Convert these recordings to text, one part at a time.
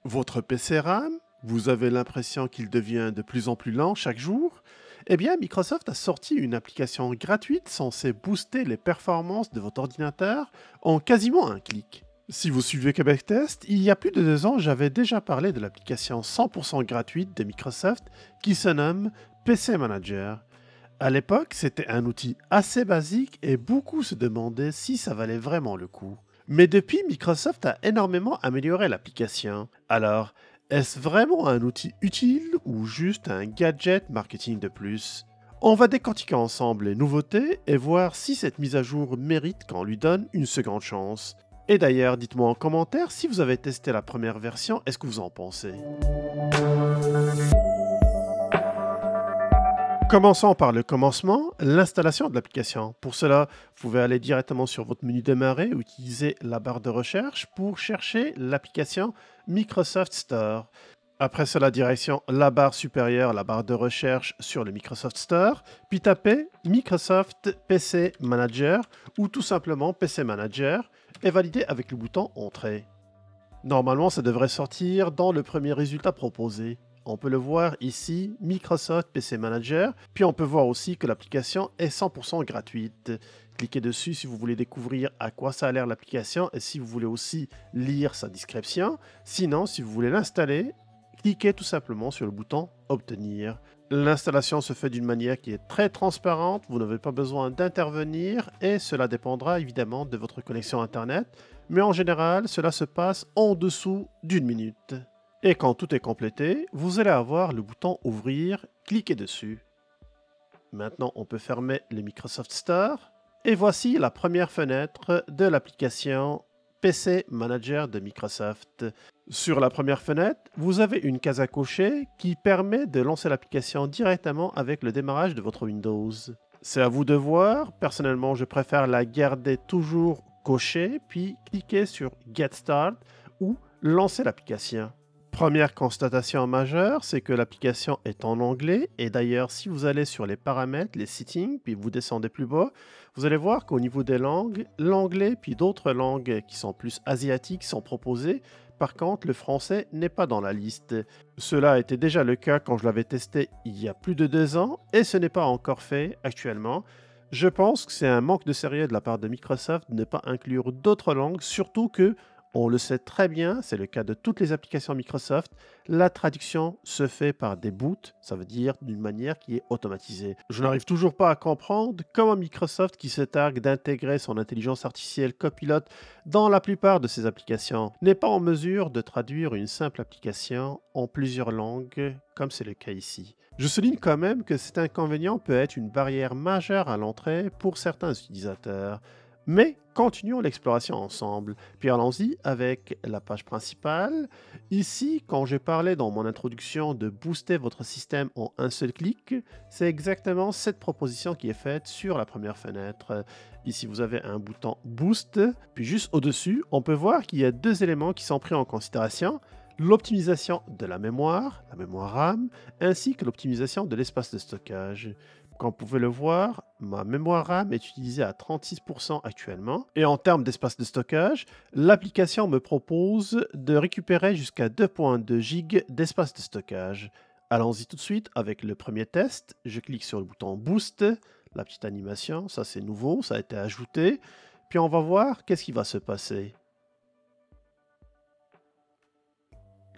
Votre PC RAM, vous avez l'impression qu'il devient de plus en plus lent chaque jour? Eh bien, Microsoft a sorti une application gratuite censée booster les performances de votre ordinateur en quasiment un clic. Si vous suivez Québec Test, il y a plus de 2 ans, j'avais déjà parlé de l'application 100% gratuite de Microsoft qui se nomme PC Manager. À l'époque, c'était un outil assez basique et beaucoup se demandaient si ça valait vraiment le coup. Mais depuis, Microsoft a énormément amélioré l'application. Alors, est-ce vraiment un outil utile ou juste un gadget marketing de plus? On va décortiquer ensemble les nouveautés et voir si cette mise à jour mérite qu'on lui donne une seconde chance. Et d'ailleurs, dites-moi en commentaire si vous avez testé la première version, est-ce que vous en pensez? Commençons par le commencement, l'installation de l'application. Pour cela, vous pouvez aller directement sur votre menu démarrer ou utiliser la barre de recherche pour chercher l'application Microsoft Store. Après cela, direction la barre supérieure, la barre de recherche sur le Microsoft Store, puis tapez Microsoft PC Manager ou tout simplement PC Manager et validez avec le bouton Entrée. Normalement, ça devrait sortir dans le premier résultat proposé. On peut le voir ici, Microsoft PC Manager, puis on peut voir aussi que l'application est 100% gratuite. Cliquez dessus si vous voulez découvrir à quoi ça a l'air l'application et si vous voulez aussi lire sa description. Sinon, si vous voulez l'installer, cliquez tout simplement sur le bouton Obtenir. L'installation se fait d'une manière qui est très transparente, vous n'avez pas besoin d'intervenir et cela dépendra évidemment de votre connexion Internet, mais en général, cela se passe en dessous d'une minute. Et quand tout est complété, vous allez avoir le bouton Ouvrir, cliquez dessus. Maintenant, on peut fermer le Microsoft Store. Et voici la première fenêtre de l'application PC Manager de Microsoft. Sur la première fenêtre, vous avez une case à cocher qui permet de lancer l'application directement avec le démarrage de votre Windows. C'est à vous de voir. Personnellement, je préfère la garder toujours cochée, puis cliquer sur Get Start ou Lancer l'application. Première constatation majeure, c'est que l'application est en anglais et d'ailleurs si vous allez sur les paramètres, les settings, puis vous descendez plus bas, vous allez voir qu'au niveau des langues, l'anglais puis d'autres langues qui sont plus asiatiques sont proposées. Par contre, le français n'est pas dans la liste. Cela était déjà le cas quand je l'avais testé il y a plus de 2 ans et ce n'est pas encore fait actuellement. Je pense que c'est un manque de sérieux de la part de Microsoft de ne pas inclure d'autres langues, surtout que on le sait très bien, c'est le cas de toutes les applications Microsoft, la traduction se fait par des boots, ça veut dire d'une manière qui est automatisée. Je n'arrive toujours pas à comprendre comment Microsoft, qui se targue d'intégrer son intelligence artificielle Copilot dans la plupart de ses applications, n'est pas en mesure de traduire une simple application en plusieurs langues, comme c'est le cas ici. Je souligne quand même que cet inconvénient peut être une barrière majeure à l'entrée pour certains utilisateurs. Mais continuons l'exploration ensemble. Puis allons-y avec la page principale. Ici, quand j'ai parlé dans mon introduction de booster votre système en un seul clic, c'est exactement cette proposition qui est faite sur la première fenêtre. Ici, vous avez un bouton Boost, puis juste au-dessus, on peut voir qu'il y a 2 éléments qui sont pris en considération. L'optimisation de la mémoire RAM, ainsi que l'optimisation de l'espace de stockage. Comme vous pouvez le voir, ma mémoire RAM est utilisée à 36% actuellement. Et en termes d'espace de stockage, l'application me propose de récupérer jusqu'à 2.2 GB d'espace de stockage. Allons-y tout de suite avec le premier test. Je clique sur le bouton Boost, la petite animation, ça c'est nouveau, ça a été ajouté. Puis on va voir qu'est-ce qui va se passer.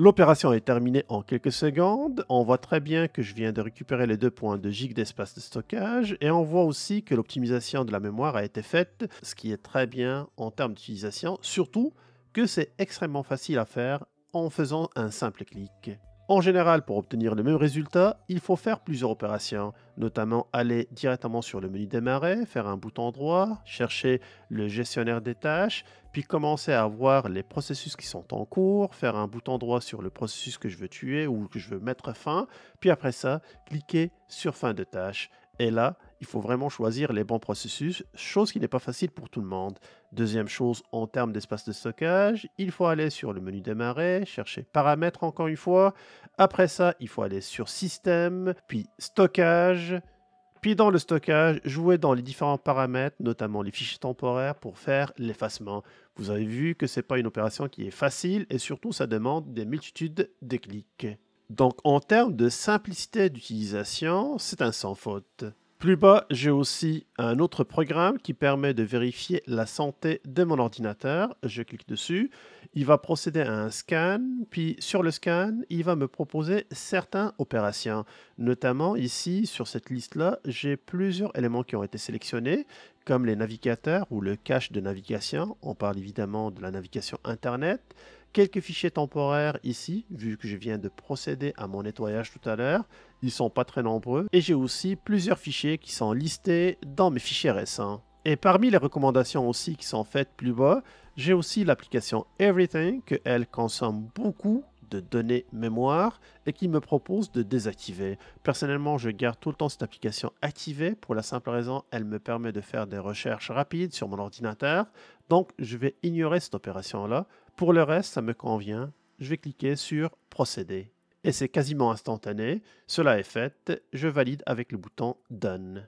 L'opération est terminée en quelques secondes. On voit très bien que je viens de récupérer les 2.2 GB d'espace de stockage et on voit aussi que l'optimisation de la mémoire a été faite, ce qui est très bien en termes d'utilisation, surtout que c'est extrêmement facile à faire en faisant un simple clic. En général, pour obtenir le même résultat, il faut faire plusieurs opérations, notamment aller directement sur le menu démarrer, faire un bouton droit, chercher le gestionnaire des tâches, puis commencer à voir les processus qui sont en cours, faire un bouton droit sur le processus que je veux tuer ou que je veux mettre fin, puis après ça, cliquer sur fin de tâche. Et là, il faut vraiment choisir les bons processus, chose qui n'est pas facile pour tout le monde. Deuxième chose, en termes d'espace de stockage, il faut aller sur le menu démarrer, chercher paramètres encore une fois. Après ça, il faut aller sur système, puis stockage. Puis dans le stockage, jouer dans les différents paramètres, notamment les fichiers temporaires pour faire l'effacement. Vous avez vu que ce n'est pas une opération qui est facile et surtout ça demande des multitudes de clics. Donc en termes de simplicité d'utilisation, c'est un sans faute. Plus bas, j'ai aussi un autre programme qui permet de vérifier la santé de mon ordinateur. Je clique dessus, il va procéder à un scan, puis sur le scan, il va me proposer certaines opérations. Notamment ici, sur cette liste-là, j'ai plusieurs éléments qui ont été sélectionnés, comme les navigateurs ou le cache de navigation. On parle évidemment de la navigation Internet. Quelques fichiers temporaires ici, vu que je viens de procéder à mon nettoyage tout à l'heure. Ils ne sont pas très nombreux. Et j'ai aussi plusieurs fichiers qui sont listés dans mes fichiers récents. Et parmi les recommandations aussi qui sont faites plus bas, j'ai aussi l'application Everything, que elle consomme beaucoup de données mémoire et qui me propose de désactiver. Personnellement, je garde tout le temps cette application activée pour la simple raison, elle me permet de faire des recherches rapides sur mon ordinateur. Donc, je vais ignorer cette opération-là. Pour le reste, ça me convient. Je vais cliquer sur Procéder. Et c'est quasiment instantané. Cela est fait. Je valide avec le bouton Done.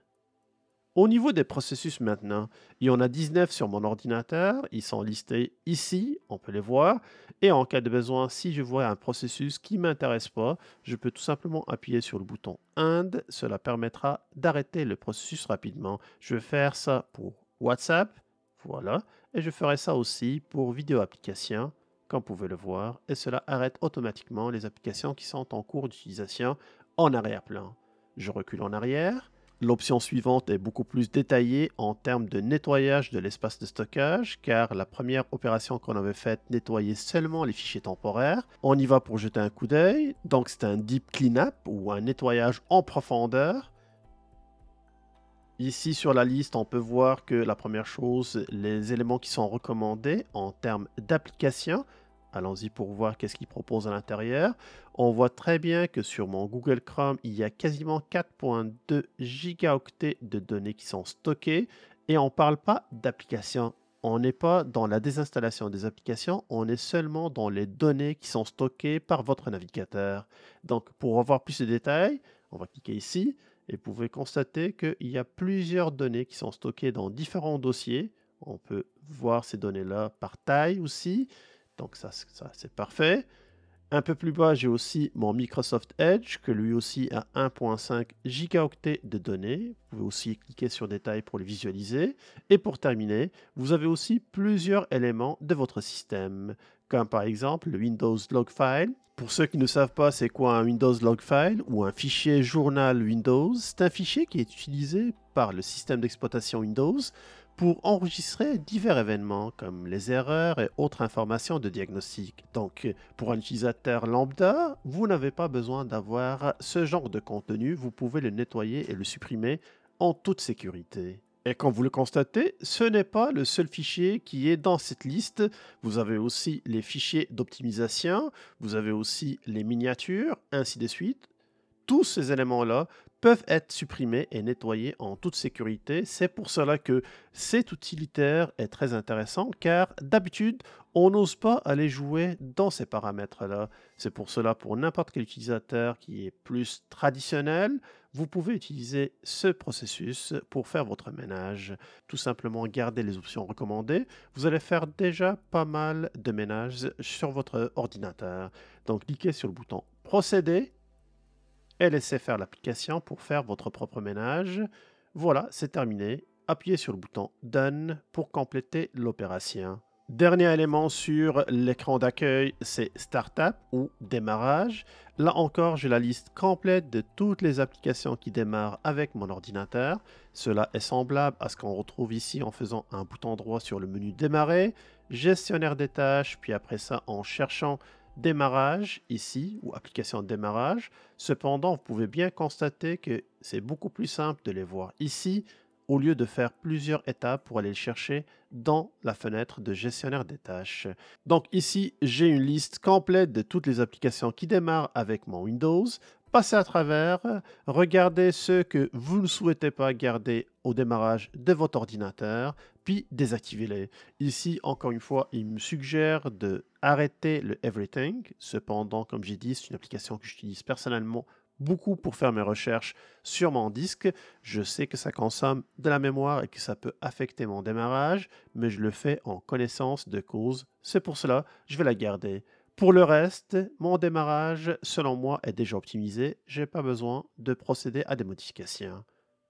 Au niveau des processus maintenant, il y en a 19 sur mon ordinateur, ils sont listés ici, on peut les voir, et en cas de besoin, si je vois un processus qui ne m'intéresse pas, je peux tout simplement appuyer sur le bouton End, cela permettra d'arrêter le processus rapidement. Je vais faire ça pour WhatsApp, voilà, et je ferai ça aussi pour vidéo application, comme vous pouvez le voir, et cela arrête automatiquement les applications qui sont en cours d'utilisation en arrière-plan. Je recule en arrière. L'option suivante est beaucoup plus détaillée en termes de nettoyage de l'espace de stockage, car la première opération qu'on avait faite nettoyait seulement les fichiers temporaires. On y va pour jeter un coup d'œil, donc c'est un deep cleanup ou un nettoyage en profondeur. Ici sur la liste, on peut voir que la première chose, les éléments qui sont recommandés en termes d'application. Allons-y pour voir qu'est-ce qu'il propose à l'intérieur. On voit très bien que sur mon Google Chrome, il y a quasiment 4,2 gigaoctets de données qui sont stockées et on ne parle pas d'applications. On n'est pas dans la désinstallation des applications, on est seulement dans les données qui sont stockées par votre navigateur. Donc pour avoir plus de détails, on va cliquer ici et vous pouvez constater qu'il y a plusieurs données qui sont stockées dans différents dossiers. On peut voir ces données-là par taille aussi. Donc ça c'est parfait. Un peu plus bas, j'ai aussi mon Microsoft Edge, que lui aussi a 1,5 gigaoctets de données. Vous pouvez aussi cliquer sur Détails pour le visualiser. Et pour terminer, vous avez aussi plusieurs éléments de votre système, comme par exemple le Windows Log File. Pour ceux qui ne savent pas c'est quoi un Windows Log File ou un fichier journal Windows, c'est un fichier qui est utilisé par le système d'exploitation Windows pour enregistrer divers événements comme les erreurs et autres informations de diagnostic. Donc, pour un utilisateur lambda, vous n'avez pas besoin d'avoir ce genre de contenu. Vous pouvez le nettoyer et le supprimer en toute sécurité. Et comme vous le constatez, ce n'est pas le seul fichier qui est dans cette liste. Vous avez aussi les fichiers d'optimisation, vous avez aussi les miniatures, ainsi de suite. Tous ces éléments-là peuvent être supprimés et nettoyés en toute sécurité. C'est pour cela que cet utilitaire est très intéressant car d'habitude, on n'ose pas aller jouer dans ces paramètres-là. C'est pour cela, pour n'importe quel utilisateur qui est plus traditionnel, vous pouvez utiliser ce processus pour faire votre ménage. Tout simplement garder les options recommandées. Vous allez faire déjà pas mal de ménage sur votre ordinateur. Donc, cliquez sur le bouton Procéder et laissez faire l'application pour faire votre propre ménage. Voilà, c'est terminé. Appuyez sur le bouton Done pour compléter l'opération. Dernier élément sur l'écran d'accueil, c'est Startup ou Démarrage. Là encore, j'ai la liste complète de toutes les applications qui démarrent avec mon ordinateur. Cela est semblable à ce qu'on retrouve ici en faisant un bouton droit sur le menu Démarrer, Gestionnaire des tâches, puis après ça en cherchant Démarrage ici ou application de démarrage. Cependant, vous pouvez bien constater que c'est beaucoup plus simple de les voir ici au lieu de faire plusieurs étapes pour aller le chercher dans la fenêtre de gestionnaire des tâches. Donc ici, j'ai une liste complète de toutes les applications qui démarrent avec mon Windows. Passez à travers, regardez ceux que vous ne souhaitez pas garder au démarrage de votre ordinateur, puis désactivez-les. Ici, encore une fois, il me suggère de arrêter le Everything. Cependant, comme j'ai dit, c'est une application que j'utilise personnellement beaucoup pour faire mes recherches sur mon disque. Je sais que ça consomme de la mémoire et que ça peut affecter mon démarrage, mais je le fais en connaissance de cause. C'est pour cela que je vais la garder. Pour le reste, mon démarrage, selon moi, est déjà optimisé. Je n'ai pas besoin de procéder à des modifications.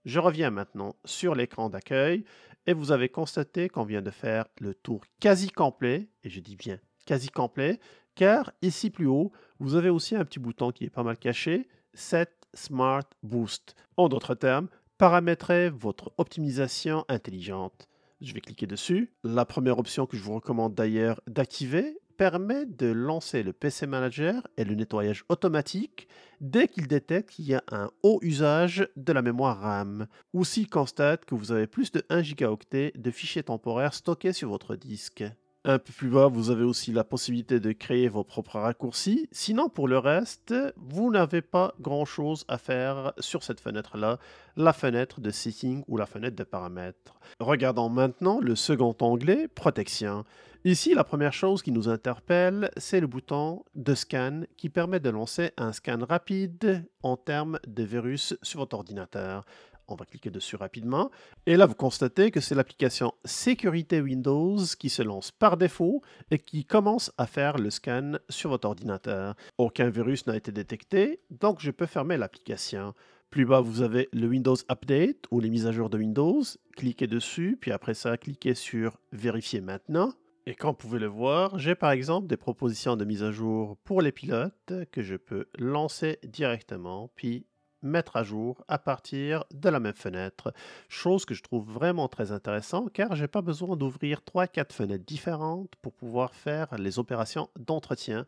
Je reviens maintenant sur l'écran d'accueil et vous avez constaté qu'on vient de faire le tour quasi complet, et je dis bien quasi complet, car ici plus haut, vous avez aussi un petit bouton qui est pas mal caché, Set Smart Boost. En d'autres termes, paramétrez votre optimisation intelligente. Je vais cliquer dessus. La première option que je vous recommande d'ailleurs d'activer permet de lancer le PC Manager et le nettoyage automatique dès qu'il détecte qu'il y a un haut usage de la mémoire RAM ou s'il constate que vous avez plus de 1 gigaoctet de fichiers temporaires stockés sur votre disque. Un peu plus bas, vous avez aussi la possibilité de créer vos propres raccourcis. Sinon, pour le reste, vous n'avez pas grand-chose à faire sur cette fenêtre-là, la fenêtre de Setting ou la fenêtre de paramètres. Regardons maintenant le second onglet, Protection. Ici, la première chose qui nous interpelle, c'est le bouton de scan qui permet de lancer un scan rapide en termes de virus sur votre ordinateur. On va cliquer dessus rapidement. Et là, vous constatez que c'est l'application Sécurité Windows qui se lance par défaut et qui commence à faire le scan sur votre ordinateur. Aucun virus n'a été détecté, donc je peux fermer l'application. Plus bas, vous avez le Windows Update ou les mises à jour de Windows. Cliquez dessus, puis après ça, cliquez sur Vérifier maintenant. Et comme vous pouvez le voir, j'ai par exemple des propositions de mise à jour pour les pilotes que je peux lancer directement, puis mettre à jour à partir de la même fenêtre. Chose que je trouve vraiment très intéressant car je n'ai pas besoin d'ouvrir 3-4 fenêtres différentes pour pouvoir faire les opérations d'entretien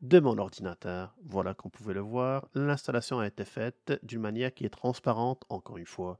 de mon ordinateur. Voilà, comme vous pouvez le voir, l'installation a été faite d'une manière qui est transparente encore une fois.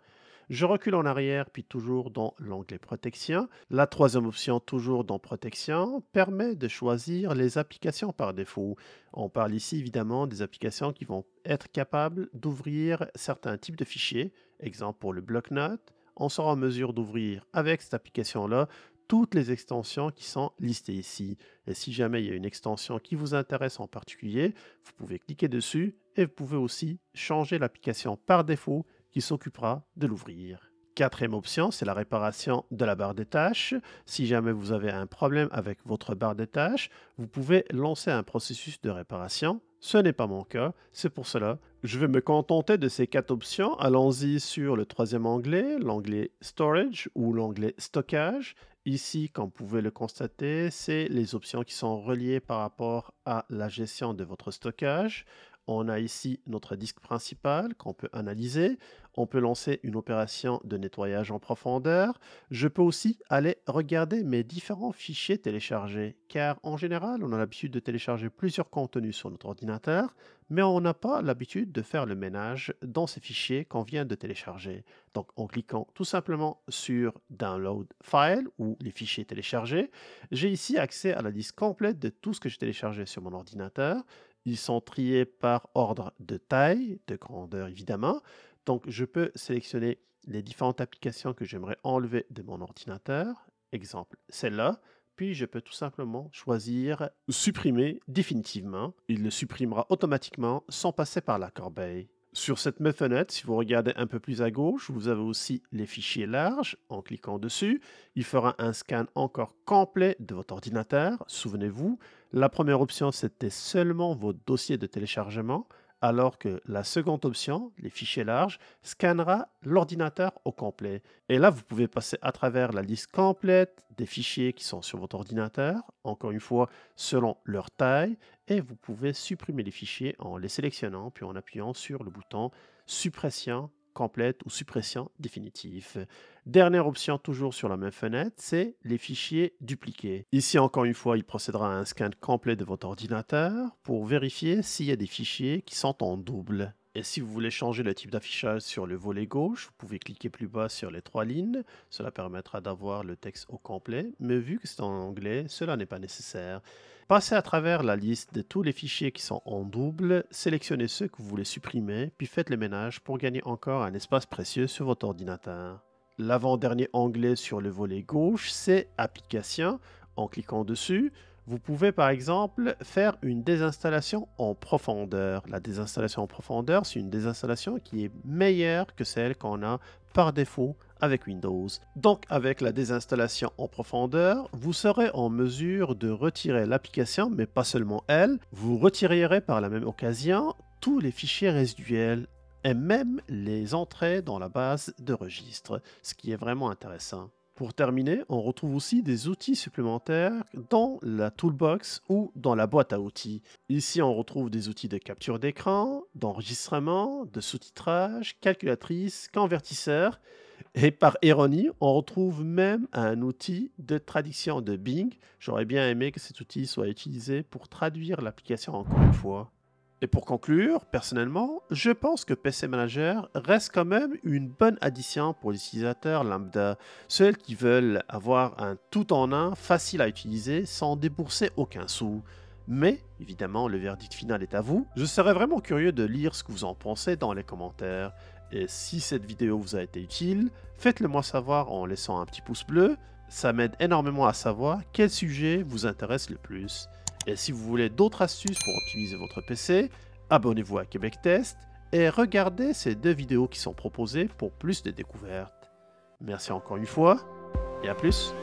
Je recule en arrière, puis toujours dans l'onglet Protection. La troisième option, toujours dans Protection, permet de choisir les applications par défaut. On parle ici évidemment des applications qui vont être capables d'ouvrir certains types de fichiers. Exemple pour le bloc-notes, on sera en mesure d'ouvrir avec cette application-là toutes les extensions qui sont listées ici. Et si jamais il y a une extension qui vous intéresse en particulier, vous pouvez cliquer dessus et vous pouvez aussi changer l'application par défaut qui s'occupera de l'ouvrir. Quatrième option, c'est la réparation de la barre des tâches. Si jamais vous avez un problème avec votre barre des tâches, vous pouvez lancer un processus de réparation. Ce n'est pas mon cas, c'est pour cela que je vais me contenter de ces 4 options. Allons-y sur le troisième onglet, l'onglet Storage ou l'onglet Stockage. Ici, comme vous pouvez le constater, c'est les options qui sont reliées par rapport à la gestion de votre stockage. On a ici notre disque principal qu'on peut analyser. On peut lancer une opération de nettoyage en profondeur. Je peux aussi aller regarder mes différents fichiers téléchargés, car en général, on a l'habitude de télécharger plusieurs contenus sur notre ordinateur, mais on n'a pas l'habitude de faire le ménage dans ces fichiers qu'on vient de télécharger. Donc, en cliquant tout simplement sur Download File ou les fichiers téléchargés, j'ai ici accès à la liste complète de tout ce que j'ai téléchargé sur mon ordinateur. Ils sont triés par ordre de taille, de grandeur évidemment. Donc, je peux sélectionner les différentes applications que j'aimerais enlever de mon ordinateur. Exemple, celle-là. Puis, je peux tout simplement choisir supprimer définitivement. Il le supprimera automatiquement sans passer par la corbeille. Sur cette même fenêtre, si vous regardez un peu plus à gauche, vous avez aussi les fichiers larges. En cliquant dessus, il fera un scan encore complet de votre ordinateur. Souvenez-vous, la première option, c'était seulement vos dossiers de téléchargement, alors que la seconde option, les fichiers larges, scannera l'ordinateur au complet. Et là, vous pouvez passer à travers la liste complète des fichiers qui sont sur votre ordinateur, encore une fois, selon leur taille, et vous pouvez supprimer les fichiers en les sélectionnant, puis en appuyant sur le bouton suppression complète ou suppression définitive. Dernière option, toujours sur la même fenêtre, c'est les fichiers dupliqués. Ici, encore une fois, il procédera à un scan complet de votre ordinateur pour vérifier s'il y a des fichiers qui sont en double. Et si vous voulez changer le type d'affichage sur le volet gauche, vous pouvez cliquer plus bas sur les 3 lignes. Cela permettra d'avoir le texte au complet, mais vu que c'est en anglais, cela n'est pas nécessaire. Passez à travers la liste de tous les fichiers qui sont en double, sélectionnez ceux que vous voulez supprimer, puis faites le ménage pour gagner encore un espace précieux sur votre ordinateur. L'avant-dernier onglet sur le volet gauche, c'est Applications. En cliquant dessus, Vous pouvez par exemple faire une désinstallation en profondeur. La désinstallation en profondeur, c'est une désinstallation qui est meilleure que celle qu'on a par défaut avec Windows. Donc avec la désinstallation en profondeur, vous serez en mesure de retirer l'application, mais pas seulement elle. Vous retirerez par la même occasion tous les fichiers résiduels et même les entrées dans la base de registre, ce qui est vraiment intéressant. Pour terminer, on retrouve aussi des outils supplémentaires dans la toolbox ou dans la boîte à outils. Ici, on retrouve des outils de capture d'écran, d'enregistrement, de sous-titrage, calculatrice, convertisseur. Et par ironie, on retrouve même un outil de traduction de Bing. J'aurais bien aimé que cet outil soit utilisé pour traduire l'application encore une fois. Et pour conclure, personnellement, je pense que PC Manager reste quand même une bonne addition pour les utilisateurs lambda, ceux qui veulent avoir un tout-en-un facile à utiliser sans débourser aucun sou. Mais, évidemment, le verdict final est à vous. Je serais vraiment curieux de lire ce que vous en pensez dans les commentaires. Et si cette vidéo vous a été utile, faites-le moi savoir en laissant un petit pouce bleu. Ça m'aide énormément à savoir quel sujet vous intéresse le plus. Et si vous voulez d'autres astuces pour optimiser votre PC, abonnez-vous à Québec Test et regardez ces 2 vidéos qui sont proposées pour plus de découvertes. Merci encore une fois et à plus.